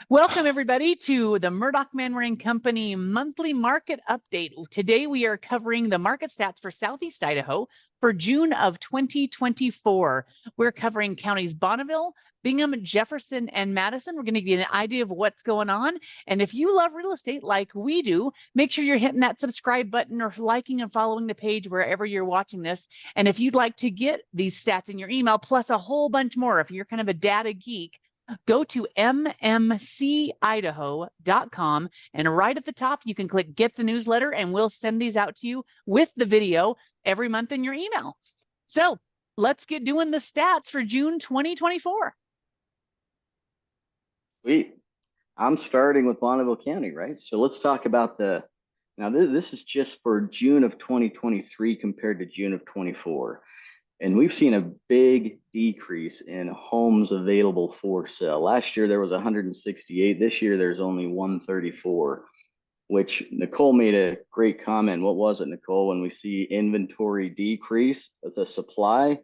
Welcome, everybody, to the Murdock Manwaring Company monthly market update. Today, we are covering the market stats for Southeast Idaho for June of 2024. We're covering counties Bonville, Bingham, Jefferson, and Madison. We're going to give you an idea of what's going on. And if you love real estate like we do, make sure you're hitting that subscribe button or liking and following the page wherever you're watching this. And if you'd like to get these stats in your email, plus a whole bunch more, if you're kind of a data geek, go to mmcidaho.com, and right at the top, you can click get the newsletter, and we'll send these out to you with the video every month in your email. So let's get doing the stats for June 2024. Sweet. I'm starting with Bonville County, right? So let's talk about now this is just for June of 2023 compared to June of 24. And we've seen a big decrease in homes available for sale. Last year, there was 168. This year, there's only 134, which Nicole made a great comment. What was it, Nicole? When we see inventory decrease, the supply?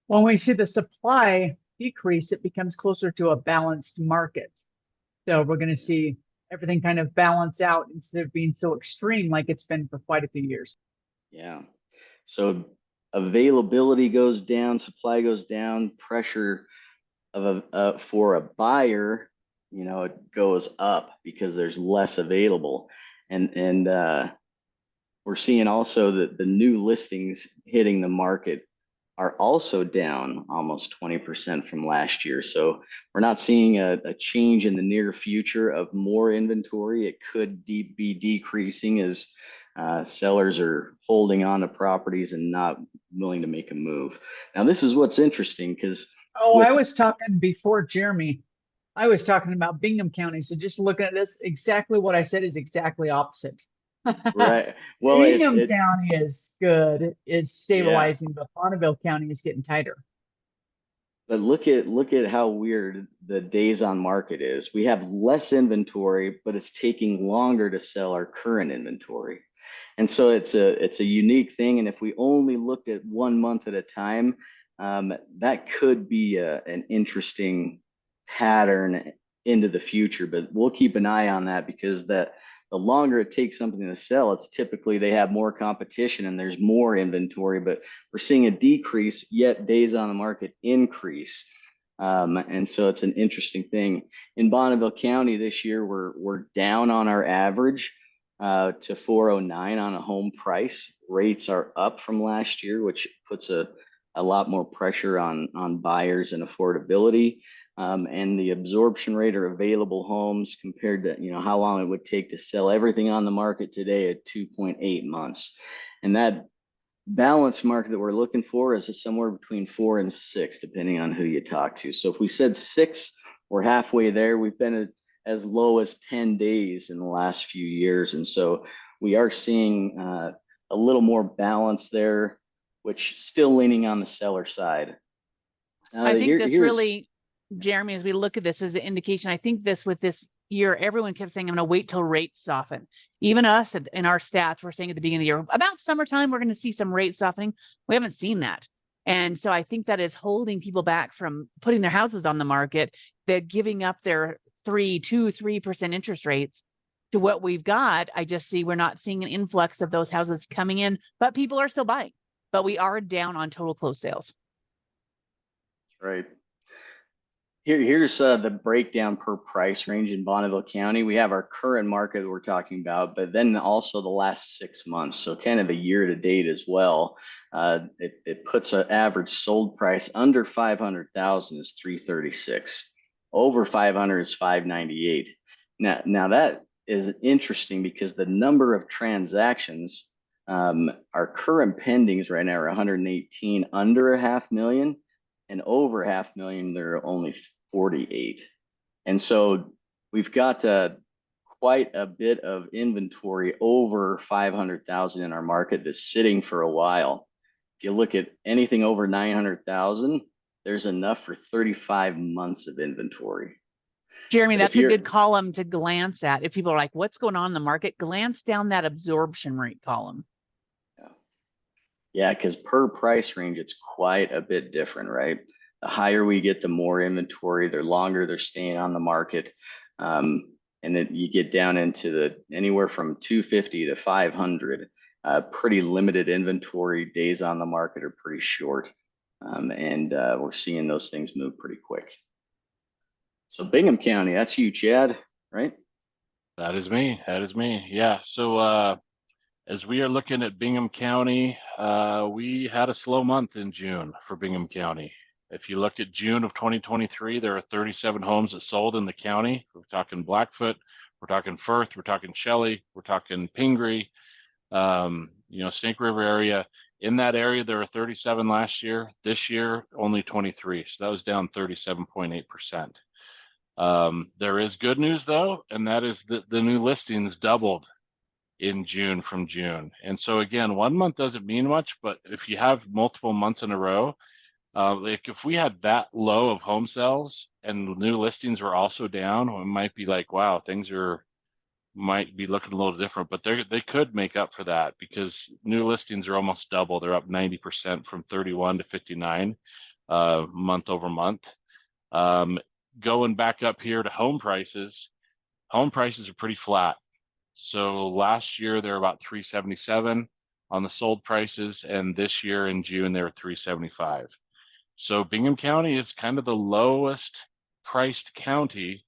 When we see the supply decrease, it becomes closer to a balanced market. So we're going to see everything kind of balance out instead of being so extreme like it's been for quite a few years. Yeah. So availability goes down, supply goes down, pressure for a buyer, it goes up because there's less available. And we're seeing also that the new listings hitting the market are also down almost 20% from last year. So we're not seeing a change in the near future of more inventory. It could be decreasing as sellers are holding on to properties and not willing to make a move. Now, this is what's interesting because I was talking before Jeremy. I was talking about Bingham County. So just looking at this, exactly what I said is exactly opposite. Right. Well, Bingham County is good, is stabilizing, but Bonville County is getting tighter. But look at how weird the days on market is. We have less inventory, but it's taking longer to sell our current inventory. And so it's a unique thing. And if we only looked at 1 month at a time, that could be an interesting pattern into the future. But we'll keep an eye on that because the longer it takes something to sell, it's typically they have more competition and there's more inventory. But we're seeing a decrease, yet days on the market increase. And so it's an interesting thing. In Bonville County this year, we're down on our average to 409 on a home price. Rates are up from last year, which puts a lot more pressure on buyers and affordability. And the absorption rate or available homes compared to how long it would take to sell everything on the market today at 2.8 months. And that balanced market that we're looking for is somewhere between 4 and 6, depending on who you talk to. So if we said 6, we're halfway there. We've been at as low as 10 days in the last few years. And so we are seeing a little more balance there, which still leaning on the seller side. I think this really, Jeremy, as we look at this as an indication, I think with this year, everyone kept saying, I'm going to wait till rates soften. Even us in our stats, we're saying at the beginning of the year, about summertime, we're going to see some rate softening. We haven't seen that. And so I think that is holding people back from putting their houses on the market. They're giving up their 3% interest rates to what we've got. I just see we're not seeing an influx of those houses coming in, but people are still buying. But we are down on total closed sales. Right. Here's the breakdown per price range in Bonville County. We have our current market that we're talking about, but then also the last 6 months. So kind of a year to date as well. It puts an average sold price under 500,000 is 336. Over 500 is 598. Now that is interesting because the number of transactions, our current pendings right now are 118 under $500,000. And over $500,000, there are only 48. And so we've got quite a bit of inventory over 500,000 in our market that's sitting for a while. If you look at anything over 900,000, there's enough for 35 months of inventory. Jeremy, that's a good column to glance at. If people are like, what's going on in the market? Glance down that absorption rate column. Yeah, because per price range, it's quite a bit different, right? The higher we get, the more inventory, the longer they're staying on the market. And then you get down into the anywhere from 250 to 500, pretty limited inventory. Days on the market are pretty short. And we're seeing those things move pretty quick. So Bingham County, that's you, Chad, right? That is me. That is me. Yeah. So as we are looking at Bingham County, we had a slow month in June for Bingham County. If you look at June of 2023, there are 37 homes that sold in the county. We're talking Blackfoot, we're talking Firth, we're talking Shelley, we're talking Pingree, Snake River area. In that area, there were 37 last year. This year, only 23. So that was down 37.8%. There is good news though, and that is that the new listings doubled in June from June. And so again, 1 month doesn't mean much, but if you have multiple months in a row, like if we had that low of home sales and new listings were also down, it might be like, wow, things might be looking a little different, but they could make up for that because new listings are almost double. They're up 90% from 31 to 59 month over month. Going back up here to home prices are pretty flat. So last year they're about 377 on the sold prices, and this year in June they're 375. So Bingham County is kind of the lowest priced county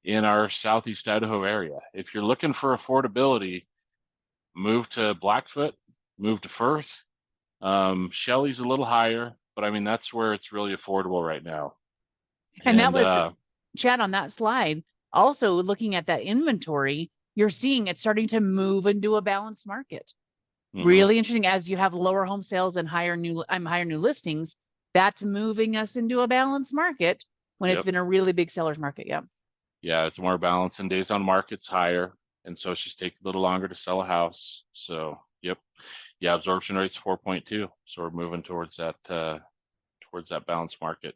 in our Southeast Idaho area. If you're looking for affordability, move to Blackfoot, move to Firth. Shelley's a little higher, but I mean, that's where it's really affordable right now. And that was, Chad, on that slide, also looking at that inventory, you're seeing it starting to move into a balanced market. Really interesting. As you have lower home sales and higher new listings, that's moving us into a balanced market when it's been a really big seller's market. Yeah, it's more balanced, and days on market's higher, and so it's just taking a little longer to sell a house. So absorption rate's 4.2, so we're moving towards that balanced market.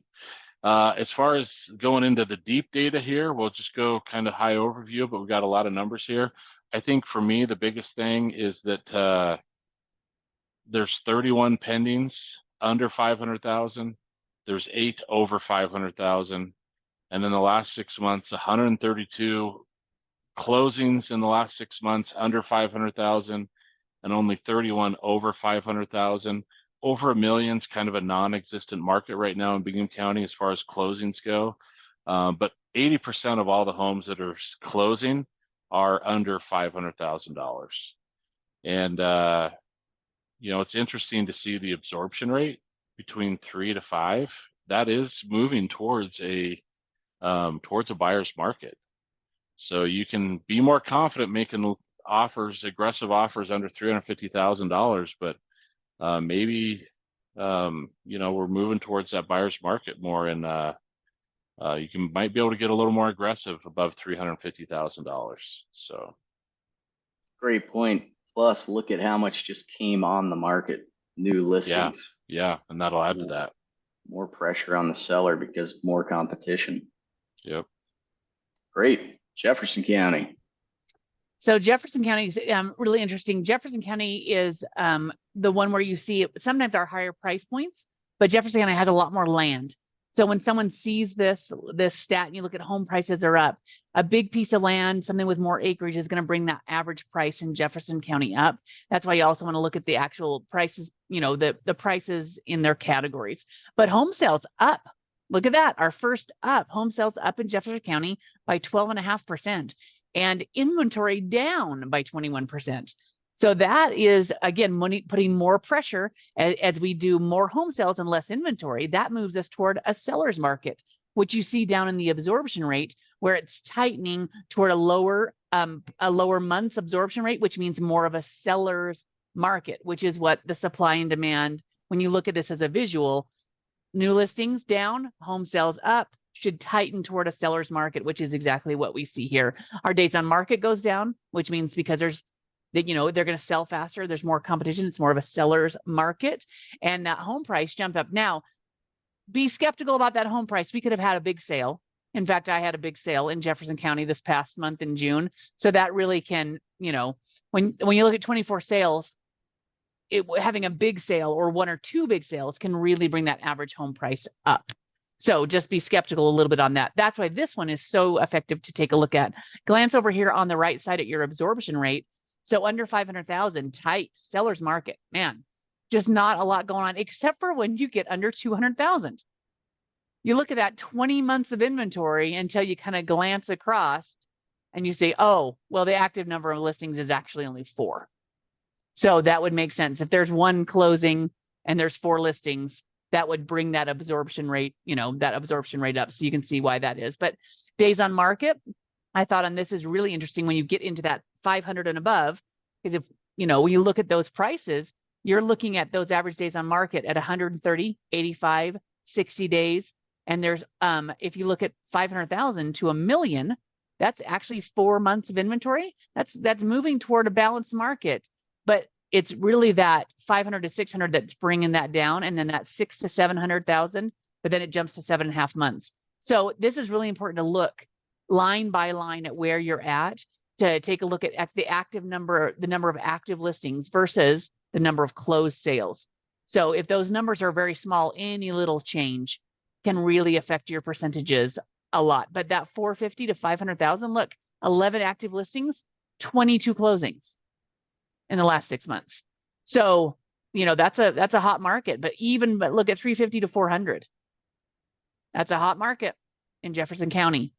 As far as going into the deep data here, we'll just go kind of high overview, but we've got a lot of numbers here. I think for me, the biggest thing is that there's 31 pendings under 500,000. There's 8 over 500,000. And in the last 6 months, 132 closings in the last 6 months under 500,000 and only 31 over 500,000. Over $1 million is kind of a non-existent market right now in Bingham County as far as closings go. But 80% of all the homes that are closing are under $500,000. And, it's interesting to see the absorption rate between 3 to 5. That is moving towards a buyer's market. So you can be more confident making aggressive offers under $350,000, but maybe we're moving towards that buyer's market more, and might be able to get a little more aggressive above $350,000. So great point. Plus, look at how much just came on the market, new listings. Yeah, and that'll add to that. More pressure on the seller because more competition. Yep. Great. Jefferson County. So Jefferson County is really interesting. Jefferson County is the one where you see sometimes our higher price points, but Jefferson County has a lot more land. So when someone sees this stat and you look at home prices are up, a big piece of land, something with more acreage is going to bring that average price in Jefferson County up. That's why you also want to look at the actual prices, the prices in their categories. But home sales up. Look at that. Our first up, home sales up in Jefferson County by 12.5%. And inventory down by 21%. So that is, again, putting more pressure as we do more home sales and less inventory. That moves us toward a seller's market, which you see down in the absorption rate, where it's tightening toward a lower month's absorption rate, which means more of a seller's market, which is what the supply and demand, when you look at this as a visual, new listings down, home sales up, should tighten toward a seller's market, which is exactly what we see here. Our days on market goes down, which means because they're going to sell faster. There's more competition. It's more of a seller's market, and that home price jumped up. Now, be skeptical about that home price. We could have had a big sale. In fact, I had a big sale in Jefferson County this past month in June. So that really can, when you look at 24 sales, having a big sale or 1 or 2 big sales can really bring that average home price up. So just be skeptical a little bit on that. That's why this one is so effective to take a look at. Glance over here on the right side at your absorption rate. So under 500,000, tight seller's market, man, just not a lot going on, except for when you get under 200,000. You look at that 20 months of inventory until you kind of glance across and you say, oh, well, the active number of listings is actually only 4. So that would make sense. If there's one closing and there's 4 listings, that would bring that absorption rate, that absorption rate up. So you can see why that is. But days on market, I thought on this is really interesting when you get into that 500 and above, because if, when you look at those prices, you're looking at those average days on market at 130, 85, 60 days. And there's, if you look at 500,000 to $1 million, that's actually 4 months of inventory. That's moving toward a balanced market, but it's really that 500 to 600 that's bringing that down, and then that 600 to 700,000, but then it jumps to 7.5 months. So this is really important to look line by line at where you're at, to take a look at the active number, the number of active listings versus the number of closed sales. So if those numbers are very small, any little change can really affect your percentages a lot. But that 450 to 500,000, look, 11 active listings, 22 closings in the last 6 months. So, that's a hot market, but look at 350 to 400. That's a hot market in Jefferson County.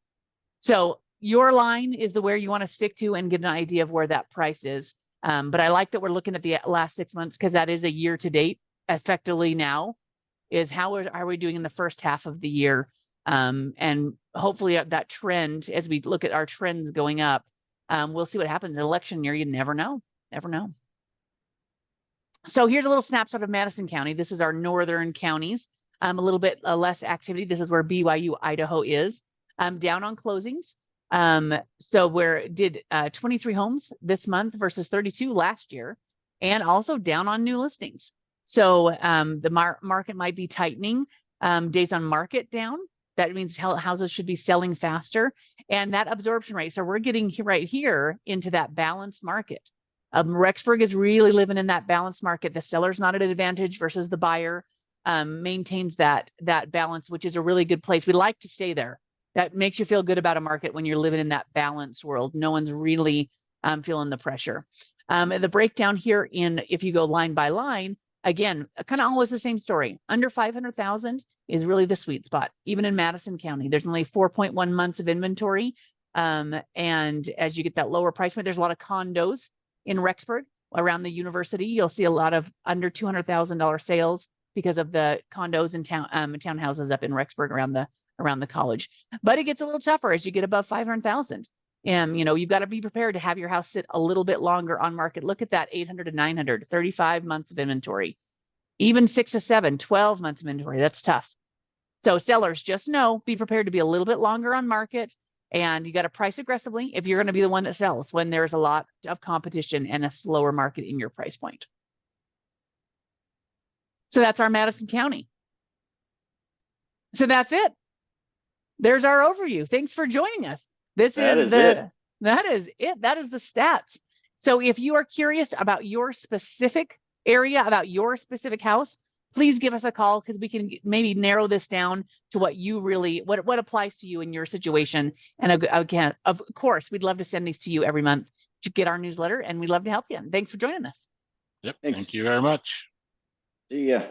So your line is where you want to stick to and get an idea of where that price is. But I like that we're looking at the last 6 months, because that is a year to date effectively now, is how are we doing in the first half of the year? And hopefully that trend, as we look at our trends going up, we'll see what happens. Election year, you never know. Never know. So here's a little snapshot of Madison County. This is our northern counties. A little bit less activity. This is where BYU Idaho is. Down on closings. So where did 23 homes this month versus 32 last year, and also down on new listings. So the market might be tightening. Days on market down. That means houses should be selling faster, and that absorption rate. So we're getting right here into that balanced market. Rexburg is really living in that balanced market. The seller's not at an advantage versus the buyer. Maintains that balance, which is a really good place. We like to stay there. That makes you feel good about a market when you're living in that balanced world. No one's really feeling the pressure. The breakdown here if you go line by line, again, kind of always the same story. Under 500,000 is really the sweet spot. Even in Madison County, there's only 4.1 months of inventory. And as you get that lower price point, there's a lot of condos in Rexburg around the university. You'll see a lot of under $200,000 sales because of the condos and townhouses up in Rexburg around the college. But it gets a little tougher as you get above 500,000. And, you've got to be prepared to have your house sit a little bit longer on market. Look at that 800 to 900, 35 months of inventory, even 6 to 7, 12 months of inventory. That's tough. So sellers, just be prepared to be a little bit longer on market, and you got to price aggressively if you're going to be the one that sells when there's a lot of competition and a slower market in your price point. So that's our Madison County. So that's it. There's our overview. Thanks for joining us. That is it. That is the stats. So if you are curious about your specific area, about your specific house, please give us a call, because we can maybe narrow this down to what you really, what applies to you in your situation. And again, of course, we'd love to send these to you every month to get our newsletter, and we'd love to help you. And thanks for joining us. Yep. Thanks. Thank you very much. See ya.